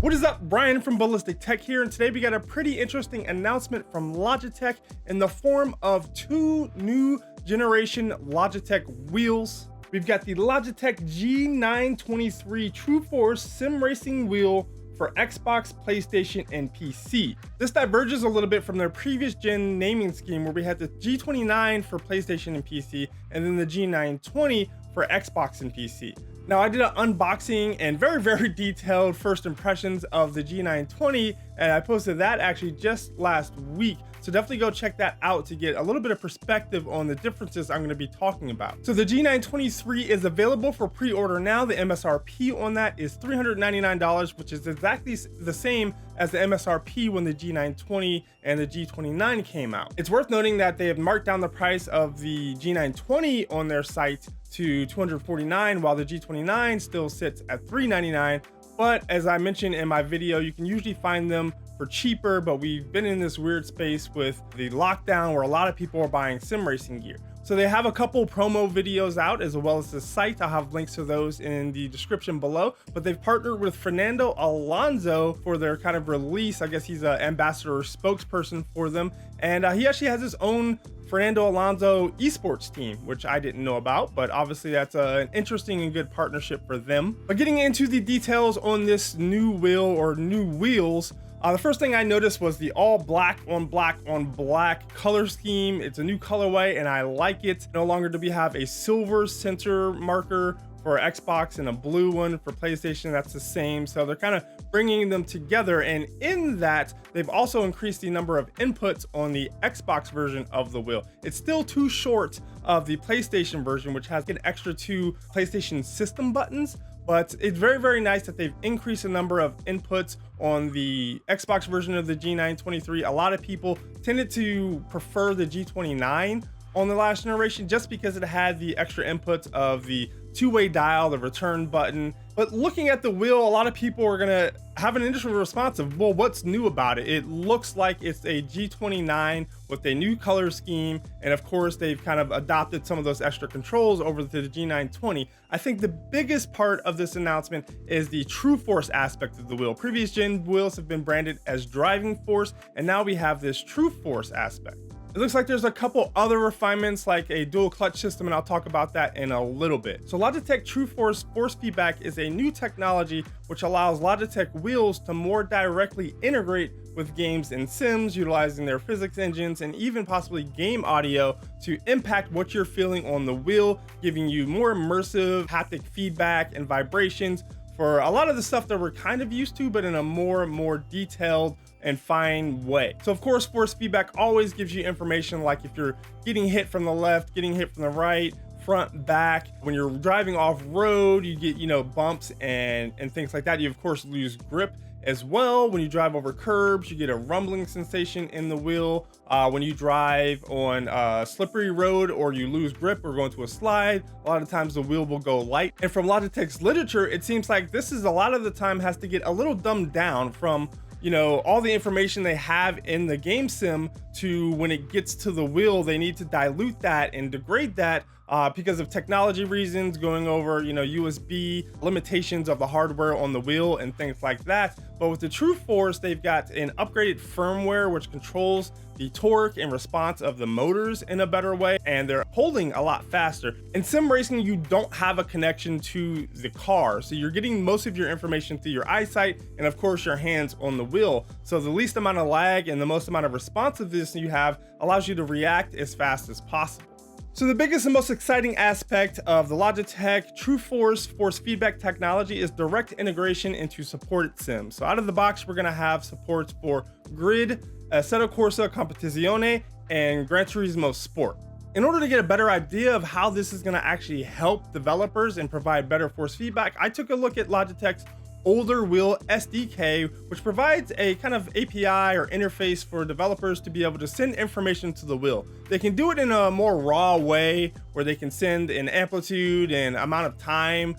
What is up, Brian from Ballistic Tech here, and today we got a pretty interesting announcement from Logitech in the form of two new generation Logitech wheels. We've got the Logitech G923 TRUEFORCE sim racing wheel for Xbox, PlayStation, and PC. This diverges a little bit from their previous gen naming scheme where we had the G29 for PlayStation and PC, and then the G920 for Xbox and PC. Now, I did an unboxing and very detailed first impressions of the G920, and I posted that actually just last week. So definitely go check that out to get a little bit of perspective on the differences I'm going to be talking about. So the G923 is available for pre-order now. The MSRP on that is $399, which is exactly the same as the MSRP when the G920 and the G29 came out. It's worth noting that they have marked down the price of the G920 on their site to $249, while the G29 still sits at $399. But as I mentioned in my video, you can usually find them for cheaper, but we've been in this weird space with the lockdown where a lot of people are buying sim racing gear. So they have a couple promo videos out as well as the site. I'll have links to those in the description below, but they've partnered with Fernando Alonso for their kind of release. I guess he's an ambassador or spokesperson for them. And he actually has his own Fernando Alonso esports team, which I didn't know about, but obviously that's an interesting and good partnership for them. But getting into the details on this new wheel or new wheels, the first thing I noticed was the all black on black color scheme. It's a new colorway and I like it. No longer do we have a silver center marker for Xbox and a blue one for PlayStation. That's the same. So they're kind of bringing them together. And in that, they've also increased the number of inputs on the Xbox version of the wheel. It's still too short of the PlayStation version, which has an extra 2 PlayStation system buttons. But it's very nice that they've increased the number of inputs on the Xbox version of the G923. A lot of people tended to prefer the G29 on the last generation just because it had the extra inputs of the two-way dial, the return button. But looking at the wheel, a lot of people are gonna have an interesting response of, well, what's new about it? It looks like it's a G29 with a new color scheme, and of course they've kind of adopted some of those extra controls over to the G920. I think the biggest part of this announcement is the TRUEFORCE aspect of the wheel. Previous gen wheels have been branded as driving force, and now we have this TRUEFORCE aspect. It looks like there's a couple other refinements like a dual clutch system, and I'll talk about that in a little bit. So Logitech TRUEFORCE force feedback is a new technology which allows Logitech wheels to more directly integrate with games and sims, utilizing their physics engines and even possibly game audio to impact what you're feeling on the wheel, giving you more immersive haptic feedback and vibrations for a lot of the stuff that we're kind of used to, but in a more detailed and fine way. So of course, force feedback always gives you information like if you're getting hit from the left, getting hit from the right, front, back. When you're driving off road, you get, bumps and things like that. You of course lose grip as well. When you drive over curbs, you get a rumbling sensation in the wheel. When you drive on a slippery road or you lose grip or go into a slide, a lot of times the wheel will go light. And from Logitech's literature, it seems like this is a lot of the time has to get a little dumbed down from all the information they have in the game sim to when it gets to the wheel, they need to dilute that and degrade that because of technology reasons, going over, USB limitations of the hardware on the wheel and things like that. But with the TRUEFORCE, they've got an upgraded firmware which controls the torque and response of the motors in a better way, and they're holding a lot faster. In sim racing, you don't have a connection to the car, so you're getting most of your information through your eyesight and of course your hands on the wheel. So the least amount of lag and the most amount of responsiveness you have allows you to react as fast as possible. So the biggest and most exciting aspect of the Logitech TRUEFORCE force feedback technology is direct integration into supported sims. So out of the box, we're gonna have supports for Grid, Assetto Corsa Competizione, and Gran Turismo Sport. In order to get a better idea of how this is gonna actually help developers and provide better force feedback, I took a look at Logitech's older wheel SDK, which provides a kind of API or interface for developers to be able to send information to the wheel. They can do it in a more raw way where they can send an amplitude and amount of time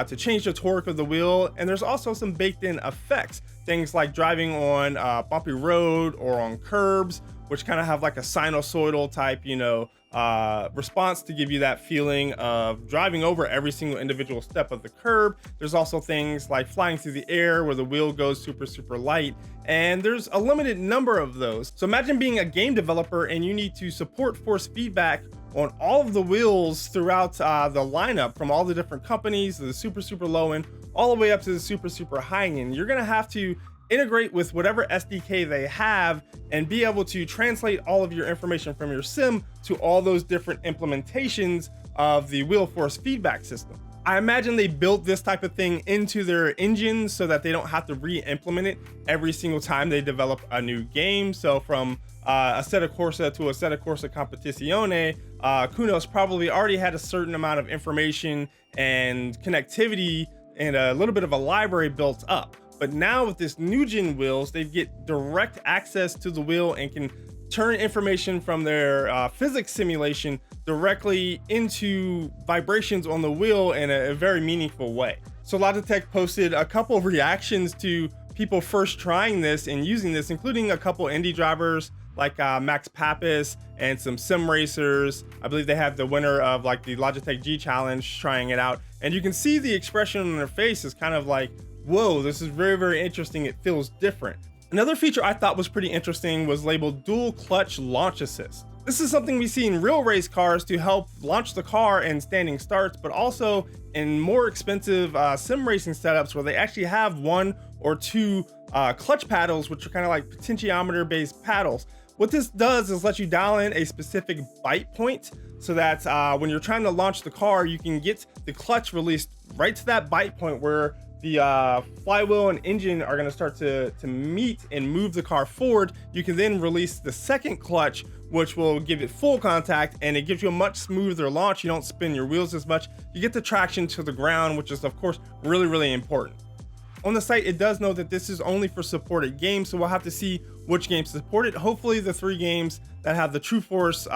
to change the torque of the wheel. And there's also some baked in effects, things like driving on a bumpy road or on curbs, which kind of have like a sinusoidal type, response to give you that feeling of driving over every single individual step of the curb. There's also things like flying through the air where the wheel goes super light, and there's a limited number of those. So imagine being a game developer and you need to support force feedback on all of the wheels throughout the lineup, from all the different companies, the super low end all the way up to the super high end. You're gonna have to integrate with whatever SDK they have and be able to translate all of your information from your sim to all those different implementations of the wheel force feedback system. I imagine they built this type of thing into their engine so that they don't have to re-implement it every single time they develop a new game. So from Assetto Corsa to Assetto Corsa Competizione, Kunos probably already had a certain amount of information and connectivity and a little bit of a library built up. But now with this new gen wheels, they get direct access to the wheel and can turn information from their physics simulation directly into vibrations on the wheel in a very meaningful way. So Logitech posted a couple of reactions to people first trying this and using this, including a couple indie drivers like Max Pappas and some sim racers. I believe they have the winner of like the Logitech G challenge trying it out. And you can see the expression on their face is kind of like, whoa, this is very interesting. It feels different. Another feature I thought was pretty interesting was labeled dual clutch launch assist. This is something we see in real race cars to help launch the car in standing starts, but also in more expensive sim racing setups where they actually have one or two clutch paddles, which are kind of like potentiometer based paddles. What this does is let you dial in a specific bite point so that when you're trying to launch the car, you can get the clutch released right to that bite point where the flywheel and engine are going to start to meet and move the car forward. You can then release the second clutch, which will give it full contact, and it gives you a much smoother launch. You don't spin your wheels as much. You get the traction to the ground, which is of course really important. On the site, it does note that this is only for supported games, so we'll have to see which games support it. Hopefully the 3 games that have the TRUEFORCE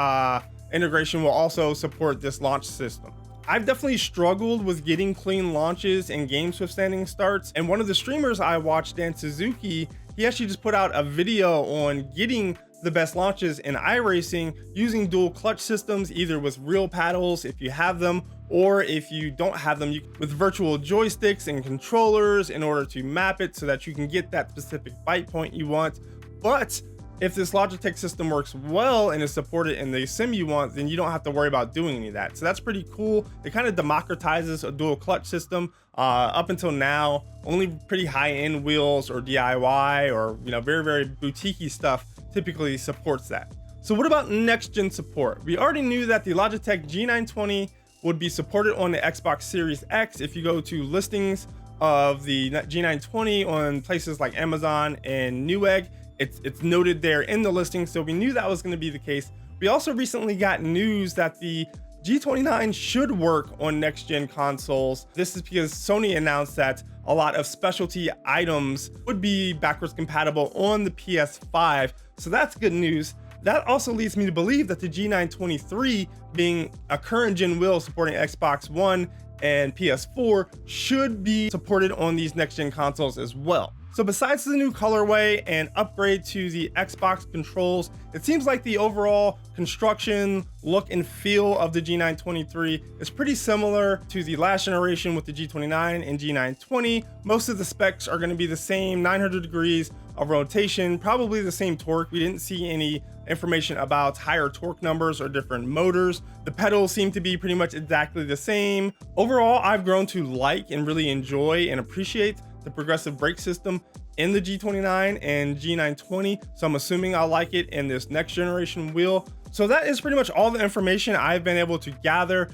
integration will also support this launch system. I've definitely struggled with getting clean launches in games with standing starts, and one of the streamers I watched, Dan Suzuki, he actually just put out a video on getting the best launches in iRacing using dual clutch systems, either with real paddles if you have them, or if you don't have them, with virtual joysticks and controllers in order to map it so that you can get that specific bite point you want. But if this Logitech system works well and is supported in the sim you want, then you don't have to worry about doing any of that. So that's pretty cool. It kind of democratizes a dual clutch system. Up until now, only pretty high-end wheels or DIY or very boutique-y stuff typically supports that. So what about next gen support? We already knew that the Logitech G920 would be supported on the Xbox Series X. If you go to listings of the G920 on places like Amazon and Newegg, it's noted there in the listing, so we knew that was going to be the case. We also recently got news that the G29 should work on next gen consoles. This is because Sony announced that a lot of specialty items would be backwards compatible on the PS5, so that's good news. That also leads me to believe that the G923, being a current gen wheel supporting Xbox One and PS4, should be supported on these next gen consoles as well. So besides the new colorway and upgrade to the Xbox controls, it seems like the overall construction, look and feel of the G923 is pretty similar to the last generation with the G29 and G920. Most of the specs are going to be the same, 900 degrees of rotation, probably the same torque. We didn't see any information about higher torque numbers or different motors. The pedals seem to be pretty much exactly the same. Overall, I've grown to like and really enjoy and appreciate the progressive brake system in the G29 and G920, so I'm assuming I'll like it in this next generation wheel. So that is pretty much all the information I've been able to gather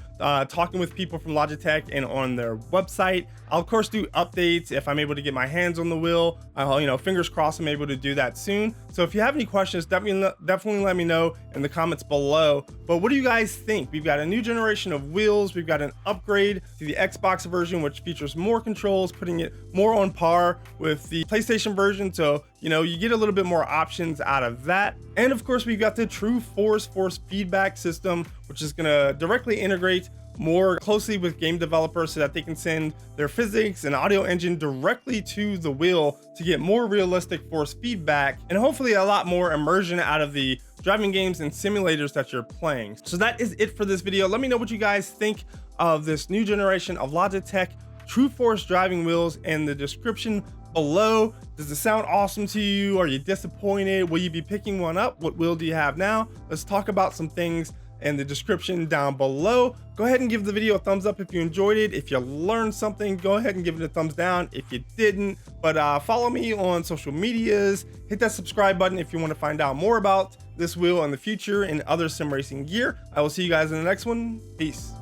talking with people from Logitech and on their website. I'll of course do updates if I'm able to get my hands on the wheel. Fingers crossed I'm able to do that soon. So if you have any questions, definitely let me know in the comments below. But what do you guys think? We've got a new generation of wheels. We've got an upgrade to the Xbox version, which features more controls, putting it more on par with the PlayStation version. So you get a little bit more options out of that. And of course, we've got the TRUEFORCE force feedback system, which is going to directly integrate more closely with game developers so that they can send their physics and audio engine directly to the wheel to get more realistic force feedback and hopefully a lot more immersion out of the driving games and simulators that you're playing. So that is it for this video. Let me know what you guys think of this new generation of Logitech TRUEFORCE driving wheels in the description below. Does it sound awesome to you? Are you disappointed? Will you be picking one up? What wheel do you have now? Let's talk about some things in the description down below. Go ahead and give the video a thumbs up if you enjoyed it. If you learned something, go ahead and give it a thumbs down if you didn't. But follow me on social medias. Hit that subscribe button if you want to find out more about this wheel in the future and other sim racing gear. I will see you guys in the next one. Peace.